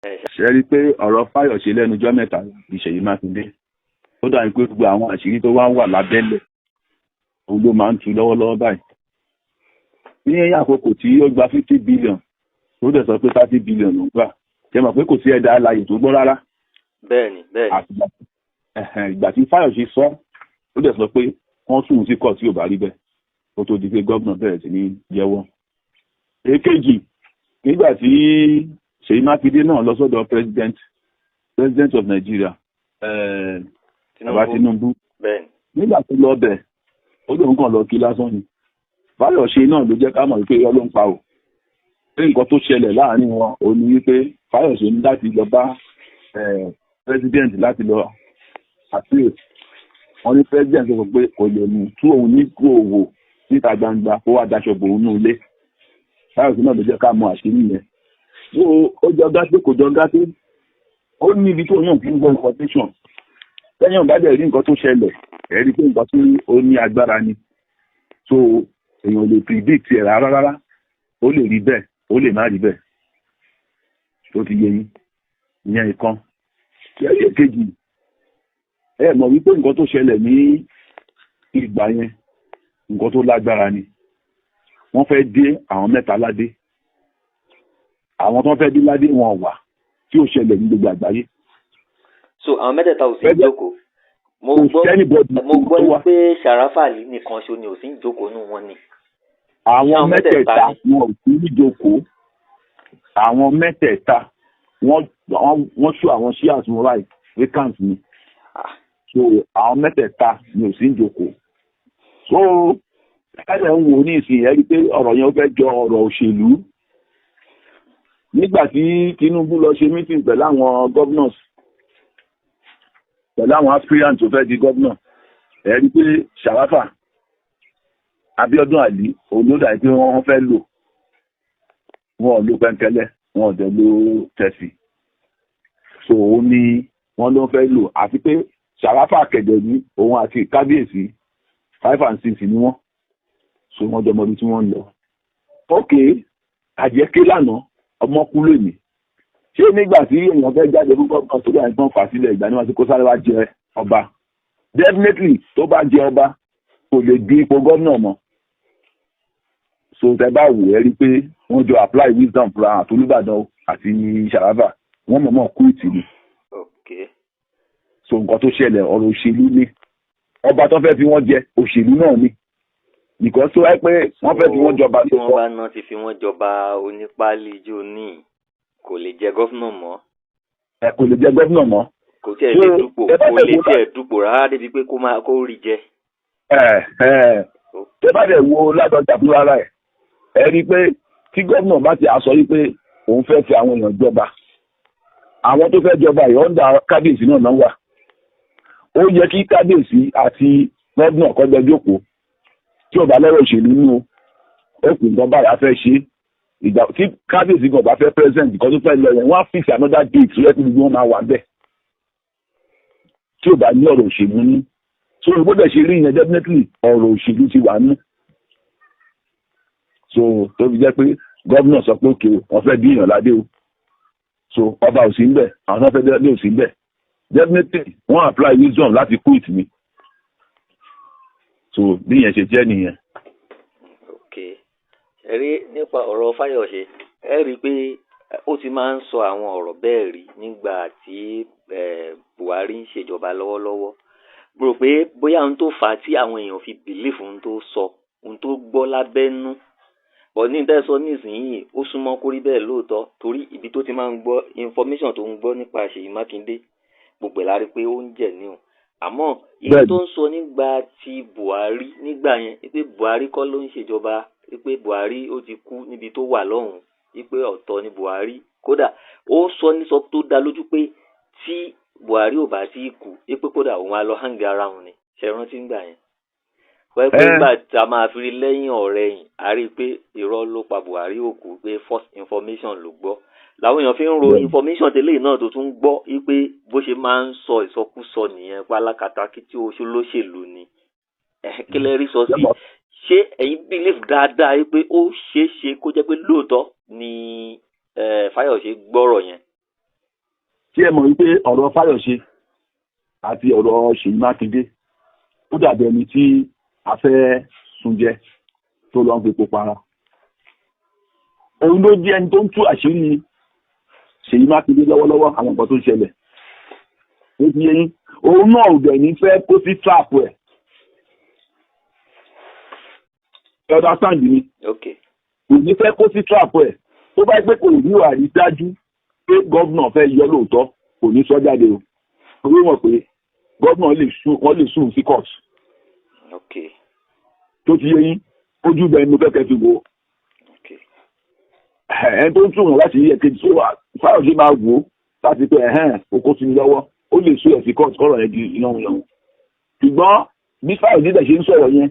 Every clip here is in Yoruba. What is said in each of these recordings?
ṣe rí i pé ọ̀rọ̀ Fáyọ̀ṣe lẹ́nu ọjọ́ mẹ́ta Ṣèyí Mákindé ó dàbí pé gbogbo àwọn àṣírí tó wá ń wà lábẹ́lẹ̀ òun ló máa ń tu lọ́wọ́lọ́wọ́ báyìí. ní àkókò tí ó gba 50 billion tó dẹ̀ sọ pé 30 billion ló ń gbà ṣe mọ̀ pé kò sí ẹ̀dá alààyè tó gbọ́ rárá. bẹ́ẹ̀ni. ìgbà tí Fáyọ̀ṣe sọ ó dẹ̀ sọ pé wọ́n sùn sí kọ̀ tí ò bá rí bẹ́ẹ̀ ó tó di pé gómìnà bẹ̀rẹ̀ sí ní jẹ́wọ́. èkejì nígbà tí Ṣèyí Mákindé náà lọ sọ́dọ̀ president of Nigeria bàbá Tinubu nígbà tó lọ bẹ̀ ó lóun kàn lọ kí lásán ni. Fáyọ̀ṣe náà ló jẹ́ ká mọ̀ pé irọ́ ló ń pa ò pé nǹkan tó ṣẹlẹ̀ láàrin wọn ò ní wípé Fáyọ̀ṣe ní láti lọ bá president láti lọ appeal. Wọ́n ní president sọ pé kò lè mú tú òun ní kó wò níta gbangba kó wá daṣọ bò òun ní ilé. Fáyọ̀ṣe náà ló jẹ́ ká mọ̀ àṣírí yẹn. ó jọ gàté kò jọ gàté ó ní ibi tó náà fi ń gbọ́ importation lẹ́yìn ọ̀gá dẹ̀ rí nǹkan tó ṣẹlẹ̀ ẹ̀ rí pé nǹkan tí ó ní agbára ni so èèyàn lè predict ẹ̀ rárá ó lè rí bẹ́ẹ̀ ó lè má rí bẹ́ẹ̀ tó ti yé yín ìyẹn ìkan ẹ̀yẹ kejì ẹ mọ̀ wípé nǹkan tó ṣẹlẹ̀ ní ìgbà yẹn nǹkan tó lágbára ni wọ́n fẹ́ dé àwọn mẹ́ta ládé àwọn tó fẹ́ dé ládé wọn wà tí ó ṣẹlẹ̀ ní gbogbo àgbáyé. so àwọn mẹ́tẹ̀ẹ̀ta ò sí ìjókòó mo gbọ́ pé Sharafa Ali nìkan ṣo ni ò sí ìjókòó nù wọn ni. àwọn mẹ́tẹ̀ẹ̀ta wọn ò sí ìjókòó àwọn mẹ́tẹ̀ẹ̀ta wọ́n ṣú àwọn shares wọn right vacant ni so àwọn mẹ́tẹ̀ẹ̀ta ni ò sí ìjókòó. so ẹ̀rẹ̀ ń wò ní ìsìn ẹ̀ rí pé ọ̀rọ̀ yẹn ó fẹ́ jọ ọ̀rọ̀ òṣèlú. Nígbà tí Tinubu lọ ṣe meeting pẹ̀lú àwọn governors pẹ̀lú àwọn aspirant tó fẹ́ di governor ẹ̀ rí pé Sharafa Abíọ́dún Ali olódà pé wọ́n fẹ́ lò wọn ò lo pẹ́ńkẹ́lẹ́ wọn ò dẹ̀ lo tẹ̀sí so ó ní wọ́n ló fẹ́ lò àti pé Sharafa kẹ̀dẹ̀ ní òun àti kábíyèsí 5 and 6 ni wọ́n so wọ́n jọmọ bí tí wọ́n ń lọ. ok àjẹké lánàá ọmọ kú lónìí ṣé nígbà tí èèyàn fẹ́ jáde fún gómìnà tó bá ń tán fà sílẹ̀ ìgbà ni wọ́n ti kó sáré wá jẹ ọba definitely tó bá jẹ ọba kò lè di ipò gómìnà mọ́ so tẹ bá wò ẹ́ rí pé wọ́n jọ apply wisdom fúnra àtolúbàdàn àti Sharafa wọ́n mọ̀mọ́ kú ìtìlú so nǹkan tó ṣẹlẹ̀ ọ̀rọ̀ òṣèlú ni ọba tó fẹ́ fi wọ́n jẹ òṣèlú náà ni nìkan tó ẹ pé wọ́n fẹ́ fi wọ́n jọba tó kọ́. tí wọ́n bá ná ti fi wọ́n jọba onípálí ijó ní kò lè jẹ gọ́fúnà mọ́. kò lè jẹ gọ́fúnà mọ́. kò tiẹ̀ lè dupò kò lè tiẹ̀ dupò rárá débi pé kó rí jẹ. tẹ bá dẹ̀ wo Ládọjà fún ara ẹ rí i pé tí gọ́fúnà bá ti àsọ yìí pé òun fẹ́ fi àwọn èèyàn jọba àwọn tó fẹ́ jọba yìí ọ̀ndà kábíyèsí náà wà ó yẹ kí kábíyèsí àti gọ́fúnà kọjá jókòó tí ọba lọ́rọ̀ òṣèlú nínú òkú nǹkan báyà fẹ́ ṣe ìgbà tí kábíyèsí kan bá fẹ́ present nǹkan tó fẹ́ lọ yẹn wọ́n á fix another date tó yẹ kí gbogbo wọn máa wà bẹ́ẹ̀ tí ọba ní ọ̀rọ̀ òṣèlú ní so ìgbọ́dọ̀ ṣe rí yẹn definitely ọ̀rọ̀ òṣèlú ti wà nù so tó fi jẹ́ pé gómìnà sọ pé òkè wọ́n fẹ́ bí èèyàn ládé o so ọba ò sí ń bẹ̀ àwọn náà fẹ́ dé ò sí ń bẹ̀ definitely wọ́n apply wisdom láti quit mi. So bí yẹn ṣe jẹ́ nìyẹn. ok ẹ rí nípa ọ̀rọ̀ Fáyọ̀ṣe ẹ rí i pé ó ti máa ń sọ àwọn ọ̀rọ̀ bẹ́ẹ̀ rí nígbà tí Buhari ń ṣèjọba lọ́wọ́lọ́wọ́ mo rò pé bóyá ohun tó fà á tí àwọn èèyàn fi bìlífù ohun tó sọ ohun tó gbọ́ lábẹ́nú bọ̀ ní ìtẹ́sọ nísìnyí ó súnmọ́ kórí bẹ́ẹ̀ lóòótọ́ torí ibi tó ti máa ń gbọ́ information tó ń gbọ́ nípa Ṣèyí Mákindé gbogbo ẹ̀ la rí pé ó ń jẹ̀ ní o àmọ́ iye tó ń sọ nígbà tí Buhari nígbà yẹn pé Buhari kọ́ ló ń ṣèjọba pé Buhari ó ti kú níbi tó wà lọ́hùn pé ọ̀tọ̀ ni Buhari kódà ó sọ ní sọ tó dá lójú pé tí Buhari ò bá sí kú pé kódà òun á lọ hang around ni ṣe rántí nígbà yẹn pé nígbà tá a máa fi rí lẹ́yìn ọ̀rẹ́ yìí a rí i pé irọ́ ló pa Buhari ò kú pé false information ló gbọ́ làwọn èèyàn fi ń ro information tẹ́lẹ̀ náà tó tún gbọ́ wípé bó ṣe máa ń sọ ìsọkúsọ nìyẹn pálákàtàkì tí oṣù lóṣèlú ni kílẹ̀ rí sọ sí ṣé ẹ̀yin believe dáadáa wípé ó ṣeé ṣe kó jẹ́ pé lóòótọ́ ni Fáyọ̀ṣe gbọ́rọ̀ yẹn ṣé ẹ mọ̀ wípé ọ̀rọ̀ Fáyọ̀ṣe àti ọ̀rọ̀ Ṣèyí Mákindé ó dàbí ẹni tí a fẹ́ sunjẹ tó lọ ń gbé para. Òun ló jẹ́ ẹni tó ń tú àṣírí Ṣèyí Mákindé lọ́wọ́lọ́wọ́ àwọn nǹkan tó ń ṣẹlẹ̀. Ó ti yé yín, òun náà ò dẹ̀ ní fẹ́ kó sí trap ẹ̀. Ẹ understand mi? Kò ní fẹ́ kó sí trap ẹ̀. Tó bá pẹ́ kò ní wà rí dájú pé gómìnà fẹ́ yọ lóòótọ́ kò ní sọ jáde o. Torí wọ́n pé gómìnà wọ́n lè sùn sí court. Tó ti yé yín, ojú bẹ́ẹ̀ ni mo fẹ́ kẹ́ fi wò ó. Ẹni tó ń tún wọn láti yí ẹ̀kejì tó wà Fáyọ̀ṣe máa wò ó láti pé oko sí mi lọ́wọ́ ó lè sún ẹ̀ sí court kọ́rọ̀ yẹn di iná wọn. Ṣùgbọ́n bí Fáyọ̀ṣe dẹ̀ ṣe ń sọ̀rọ̀ yẹn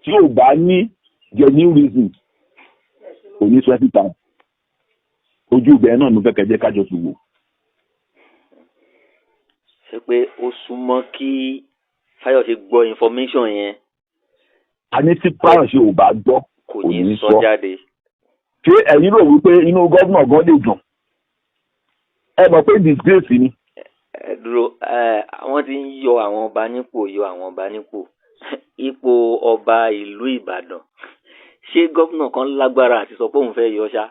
tí ò bá ní genuine reason kò ní 20 pounds. Ojú bẹ́ẹ̀ náà mo fẹ́ kẹ́ jẹ́ kájọ fi wò. Ṣé pé ó súnmọ́ kí Fáyọ̀ṣe gbọ́ information yẹn? A ní tí Fáyọ̀ṣe ò bá gbọ́ kò ní sọ jáde. Ṣé ẹ̀yin rò wípé inú gómìnà gan lè dùn? Ẹ mọ̀ pé disgrace ni. Ẹ dúró, àwọn tí ń yọ àwọn ọba nípò ipò ọba ìlú Ìbàdàn. Ṣé gómìnà kan lágbára àti sọ pé òun fẹ́ yọ ṣá?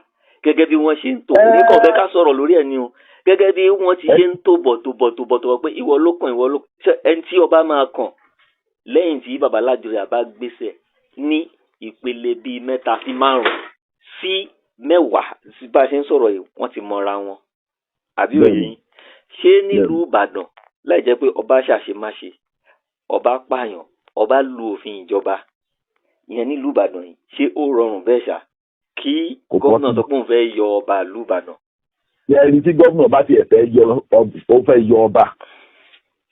Gẹ́gẹ́ bí wọ́n ṣe ń tò ní kàn fẹ́ ká sọ̀rọ̀ lórí ẹ̀ ni o. Gẹ́gẹ́ bí wọ́n ti ṣe ń tò bọ̀ pé ìwọ ló kàn. Ẹni tí ọba máa kàn lẹ́yìn tí Bàbá Lájọyà bá gbéṣẹ̀ ní ìpele bíi 3 sí 5 sí 10 bá a ṣe ń sọ̀rọ̀ yìí wọ́n ti mọra wọn. Àbí òye yín? Ṣé nílùú Ìbàdàn láì jẹ́ pé ọba ṣàṣemáṣe, ọba pààyàn, ọba lu òfin ìjọba, ìyẹn nílùú Ìbàdàn yìí, ṣé ó rọrùn bẹ́ẹ̀ ṣá kí gómìnà sọ pé òun fẹ́ yọ ọba ìlú Ìbàdàn? Ẹni tí gómìnà bá tiẹ̀ fẹ́ yọ ọba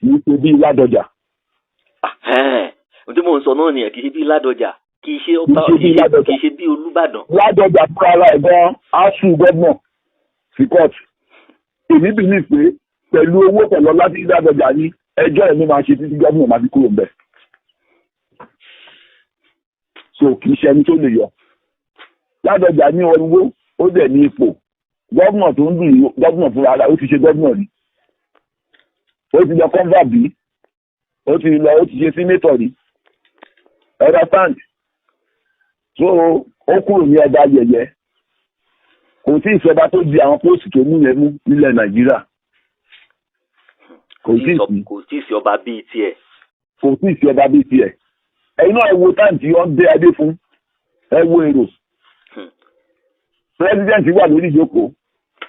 kì í ṣe bí Ládọjà. Ohun tí mò ń sọ náà nìyẹn, kì í ṣe bí Ládọjà, kì í ṣe ọba, kì í ṣe bí Olúbàdàn. Ládọjà fúnra ara ẹ̀ gan á sùn gómìnà sí kóòtù. Èmi bìlí pé pẹ̀lú owó pẹ̀lú ọlá tí Ládọjà ní ẹjọ́ ẹ̀mí máa ṣe títí gómìnà máa fi kúrò ńbẹ̀. So kì í ṣe ẹni tó lè yọ. Ládọjà ní owó ó dẹ̀ ní ipò. Gómìnà tó ń dùn yìí, gómìnà fúnra ara ó ti ṣe gómìnà rí. Ó ti lọ kọ́ńfà bí. Ó ti ṣe sínétọ̀ rí. Understand? So ó kúrò ní ọba yẹ̀yẹ́. Kò tí ìṣọba tó di àwọn póòsì tó mú yẹn mú nílẹ̀ Nàìjíríà. Kò tí ì sí ọba bíi tiẹ̀. Ẹ̀yin náà ẹ wo táǹtì tí wọ́n dé adé fún. Ẹ wo èrò. President wà lórí ìjókòó.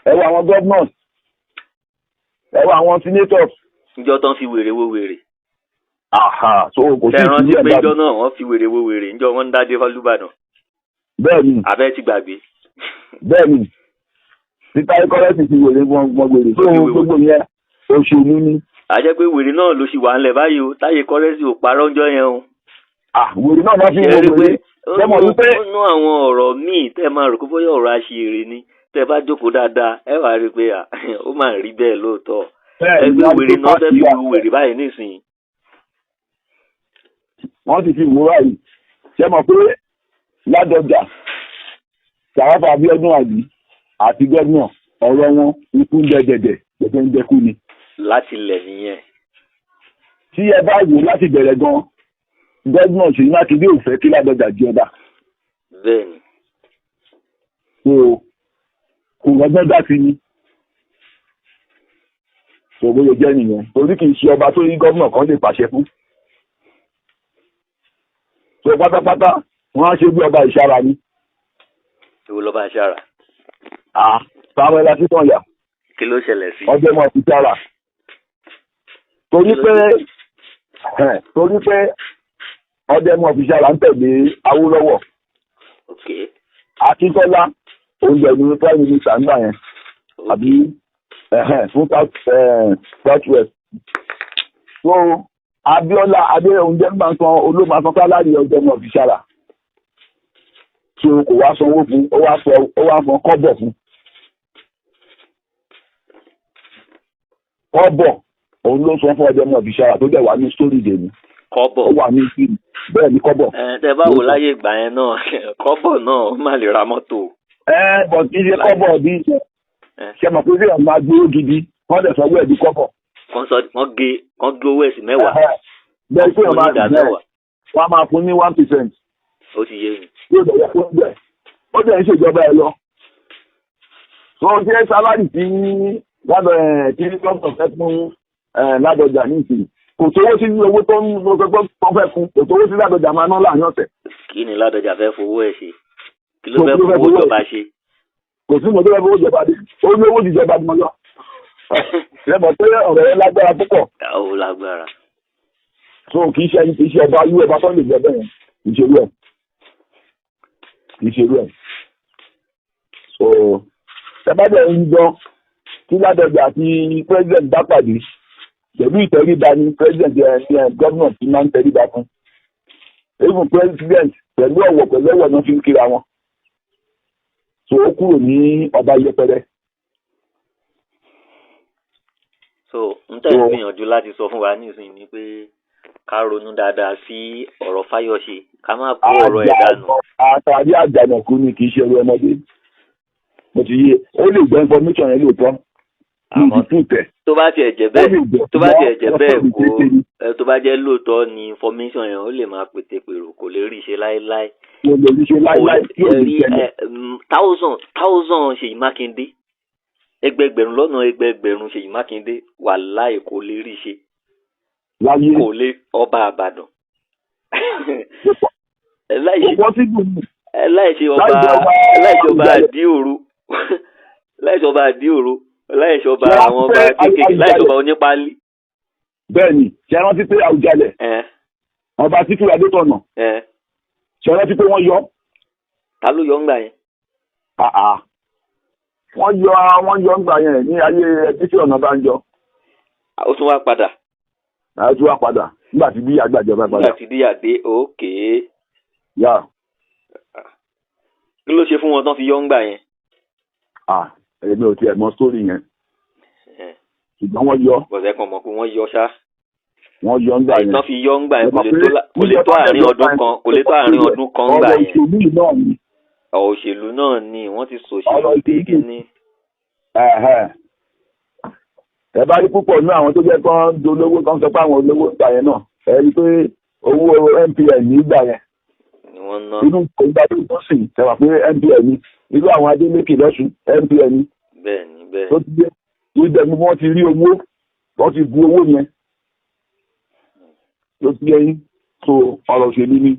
Ẹ wo àwọn governors. Ẹ wo àwọn senators. Ìjọ tán fi wèrè wo wèrè. So kò sí ìṣúná ẹ̀dá. Ṣé ìjọ náà wọ́n fi wèrè wo wèrè níjọ́ wọ́n ń dá dé fálúbàdàn? Bẹ́ẹ̀ni. Abẹ́ ti gbàgbé. Bẹ́ẹ̀ni. Títà ẹ̀kọ́rẹ́sì ti wèrè wọn wèrè. Tó gbogbo yẹn òṣèlú ni. A jẹ́ pé wèrè náà ló ṣì wà ńlẹ̀ báyìí o. Táyé kọ́rẹ́sì ò parọ́ ńjọ́ yẹn o. Wèrè náà máa fi wọ wèrè. Ó ná àwọn ọ̀rọ̀ míì tẹ́ máa rò kó bóyá ọ̀rọ̀ àṣírí ni. Tẹ́ bá jókòó dáadáa ẹ wá rí i pé ó máa rí bẹ́ẹ̀ lóòótọ́. Ẹgbẹ́ wèrè náà fẹ́ fi wo wèrè báyìí nísìnyí. Wọ́n ti fi wò báyìí. Ṣé mọ̀ pé Ládọjà, Sàráfà Abíọ́dún àbí àti gómìnà ọ̀rọ̀ wọn ikú ń dẹ́dẹ̀dẹ̀ gbẹ̀gbẹ̀ ń dẹ́kú ni. Láti ilẹ̀ nìyẹn. Tí ẹ bá wò láti bẹ̀rẹ̀ gan, gómìnà Ṣèyí Mákindé ò fẹ́ kí Ládọjà jẹ ọba. Bẹ́ẹ̀ni. So kò gbọ́dọ̀ dá sí ni. So bóyá jẹ́ nìyẹn. Torí kì í ṣe ọba tó yí gómìnà kan lè pàṣẹ fún. So pátápátá wọ́n á ṣe bí ọba ìṣára ni. Ìwọ lọ́ba ìṣára. Samuel Akíntọ́yà. Kí ló ṣẹlẹ̀ sí? Ọjọ́ mọ̀ ti sára. Torí pé ọjọ́ mọ̀ fi sára ń tẹ̀lé Awólọ́wọ̀. Akíntọ́lá oúnjẹ ní Prime Minister nígbà yẹn. Àbí fún South West. So Abíọ́lá Adé oúnjẹ nígbà kan olóòmà san sálárì ọjọ́ mọ̀ fi sára. So kò wá sanwó fún, ó wá san kọ́bọ̀ fún. Kọ́bọ̀ òun ló sọ fún ọjọ́ mọ̀ fi sára tó dẹ̀ wà ní sórí ìdèmí. Kọ́bọ̀. Ó wà ní ìsìn bẹ́ẹ̀ ni kọ́bọ̀. Tẹ bá wò láyé ìgbà yẹn náà kọ́bọ̀ náà ó má lè ra mọ́tò. Bọ̀ kí ṣe kọ́bọ̀ bí ṣe mọ̀ pé bí ọ̀ máa gbé gidi wọ́n dẹ̀ sọ wẹ́ẹ̀ di kọ́bọ̀. wọ́n gé owó ẹ̀sìn mẹ́wàá. bẹ́ẹ̀ pé wọ́n máa fún ní 1%. ó ti yé mi. yóò dẹ̀ yẹ fún bẹ́ẹ̀ ó dẹ̀ ń ṣèjọba ẹ lọ. tó ń jẹ́ sálárì tí gómìnà fẹ́ fún Ládọjà ní ìsìn kò tówó sí owó tó ń fẹ́ fún kò tówó sí Ládọjà máa ná láàrin ọ̀sẹ̀. kí ni Ládọjà fẹ́ fowó ẹ̀ ṣe? kí ló fẹ́ fowó ìjọba ṣe? kò sí mo tó fẹ́ fowó ìjọba dé ó ní owó ìjọba ni mo yọ. lẹ́mọ̀ pé ọ̀rọ̀ yẹn lágbára púpọ̀. ó lágbára. so kì í ṣe ọba irú ọba tó lè jẹ bẹ́ẹ̀ kì í ṣe irú ẹ̀. so ẹ bá dẹ̀ ń gbọ́ kí Ládọjà àti president bá pàdé pẹ̀lú ìtẹríba ni president gómìnà ti máa ń tẹríba fún. even president pẹ̀lú ọ̀wọ̀ pẹ̀lú ọ̀wọ̀ náà fi ń kíra wọn. so ó kúrò ní ọba yẹpẹrẹ. so n tẹ́ ń gbìyànjú láti sọ fún wa nísìnyí ni pé ká ronú dáadáa sí ọ̀rọ̀ Fáyọ̀ṣe ká má kó ọ̀rọ̀ ẹ̀ dànù. àtàrí àjànàkú ni kì í ṣe ẹrú ọmọdé mo ti yé ó lè gbọ́ information yẹn lóòótọ́ àmọ́ tó bá tiẹ̀ jẹ́ bẹ́ẹ̀ kó tó bá jẹ́ lóòótọ́ ni information yẹn ó lè máa pètè pèrò kò lè rí ṣe láéláé. kò lè rí ṣe láéláé tí ò ní ṣẹlẹ̀. thousand Ṣèyí Mákindé ẹgbẹgbẹ̀rún lọ́nà ẹgbẹgbẹ̀rún Ṣèyí Mákindé wàláhì kò lè rí ṣe. láyé kò lè ọba Ìbàdàn láìṣe ọba àdíòru láìṣọba àdíòru láìṣọba àwọn ọba kékeré láìṣọba onípálí. bẹ́ẹ̀ni ṣe rántí pé Àwùjalẹ̀ ọba títí Adétọ̀nà ṣe rántí pé wọ́n yọ. ta ló yọ ń gbà yẹn? wọ́n yọ ń gbà yẹn ní ayé títí Ọ̀nàbánjọ. ó tún wá padà. ó tún wá padà nígbà tí bíyà gbàjọba padà. nígbà tí bíyà dé òkè. yà. kí ló ṣe fún wọn tán fi yọ ń gbà yẹn? èmi ò tiẹ̀ mọ sórí yẹn ṣùgbọ́n wọ́n yọ. bọ̀dẹ̀ kan mọ̀ pé wọ́n yọ ṣá. wọ́n yọ ń gbà yẹn. ìtàn fi yọ ń gbà yẹn kò lè tó àárín ọdún kan ń gbà yẹn. òṣèlú náà ni wọ́n ti sòṣèlú bí kíní. ẹ bá rí púpọ̀ ní àwọn tó jẹ́ kán dolówó kan sọ pé àwọn olówó gbà yẹn náà ẹ rí pé owó MPN nígbà yẹn ni wọ́n ná. inú ìgbà tó sì tẹ̀wà pé MPN ní irú àwọn Adélékè lọ́sùn MPN ní. bẹ́ẹ̀ni. tó ti dé ibẹ̀ ni wọ́n ti rí owó wọ́n ti bu owó yẹn. tó ti yẹ yín so ọ̀rọ̀ òṣèlú ni